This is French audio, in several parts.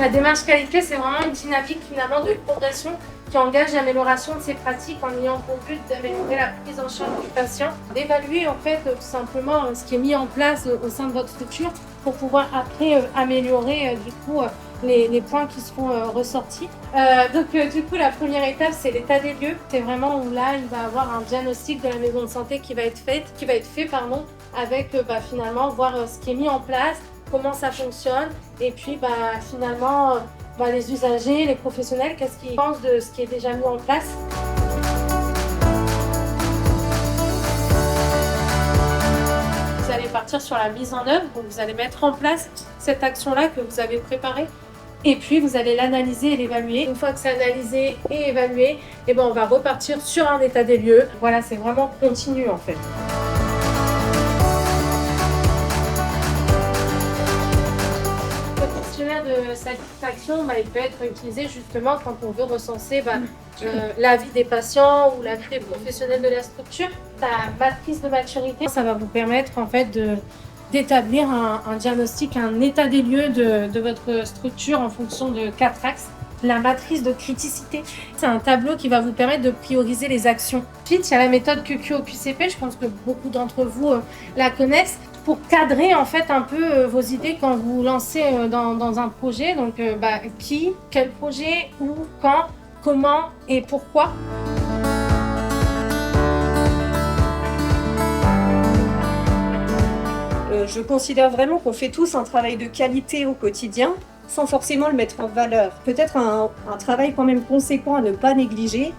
La démarche qualité, c'est vraiment une dynamique finalement de progression qui engage l'amélioration de ses pratiques en ayant pour but d'améliorer la prise en charge du patient, d'évaluer en fait tout simplement ce qui est mis en place au sein de votre structure pour pouvoir après améliorer du coup les points qui seront ressortis. Donc du coup la première étape c'est l'état des lieux. C'est vraiment où là il va avoir un diagnostic de la maison de santé qui va être fait avec finalement voir ce qui est mis en place, comment ça fonctionne et puis finalement les usagers, les professionnels, qu'est-ce qu'ils pensent de ce qui est déjà mis en place. Vous allez partir sur la mise en œuvre, donc vous allez mettre en place cette action-là que vous avez préparée et puis vous allez l'analyser et l'évaluer. Une fois que c'est analysé et évalué, on va repartir sur un état des lieux. Voilà, c'est vraiment continu en fait. De satisfaction, il peut être utilisé justement quand on veut recenser l'avis des patients ou l'avis des professionnels de la structure. La matrice de maturité, ça va vous permettre en fait d'établir un diagnostic, un état des lieux de votre structure en fonction de 4 axes. La matrice de criticité, c'est un tableau qui va vous permettre de prioriser les actions. Ensuite, il y a la méthode QQ-OQCP, je pense que beaucoup d'entre vous la connaissent, pour cadrer en fait un peu vos idées quand vous lancez dans un projet. Donc qui, quel projet, où, quand, comment et pourquoi. Je considère vraiment qu'on fait tous un travail de qualité au quotidien, sans forcément le mettre en valeur. Peut-être un travail quand même conséquent à ne pas négliger,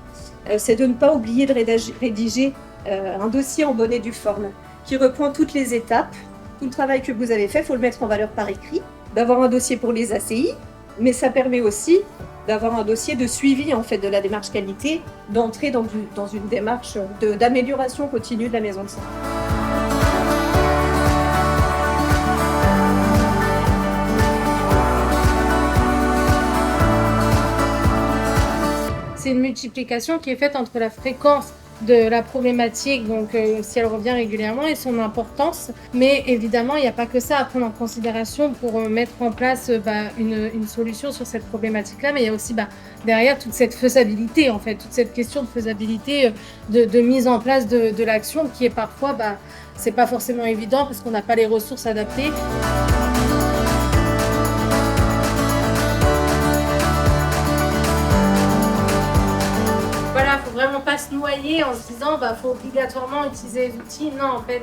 c'est de ne pas oublier de rédiger un dossier en bonne et due forme, qui reprend toutes les étapes, tout le travail que vous avez fait, il faut le mettre en valeur par écrit, d'avoir un dossier pour les ACI, mais ça permet aussi d'avoir un dossier de suivi en fait de la démarche qualité, d'entrer dans une démarche d'amélioration continue de la maison de santé. C'est une multiplication qui est faite entre la fréquence de la problématique, donc si elle revient régulièrement, et son importance. Mais évidemment, il n'y a pas que ça à prendre en considération pour mettre en place une solution sur cette problématique-là, mais il y a aussi derrière toute cette faisabilité, en fait, toute cette question de faisabilité, de mise en place de l'action qui est parfois, c'est pas forcément évident parce qu'on n'a pas les ressources adaptées. Voilà, faut vraiment pas se noyer en se disant faut obligatoirement utiliser les outils. Non, en fait,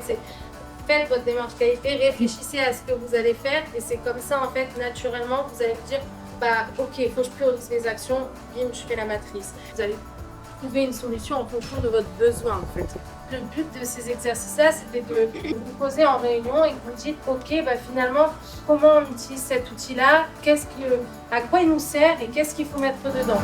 faites votre démarche qualité, réfléchissez à ce que vous allez faire et c'est comme ça, en fait, naturellement, vous allez vous dire ok, il faut que je priorise les actions, bim, je fais la matrice. Vous allez trouver une solution en fonction de votre besoin, en fait. Le but de ces exercices-là, c'était de vous poser en réunion et que vous dites ok, finalement, comment on utilise cet outil-là, à quoi il nous sert et qu'est-ce qu'il faut mettre dedans.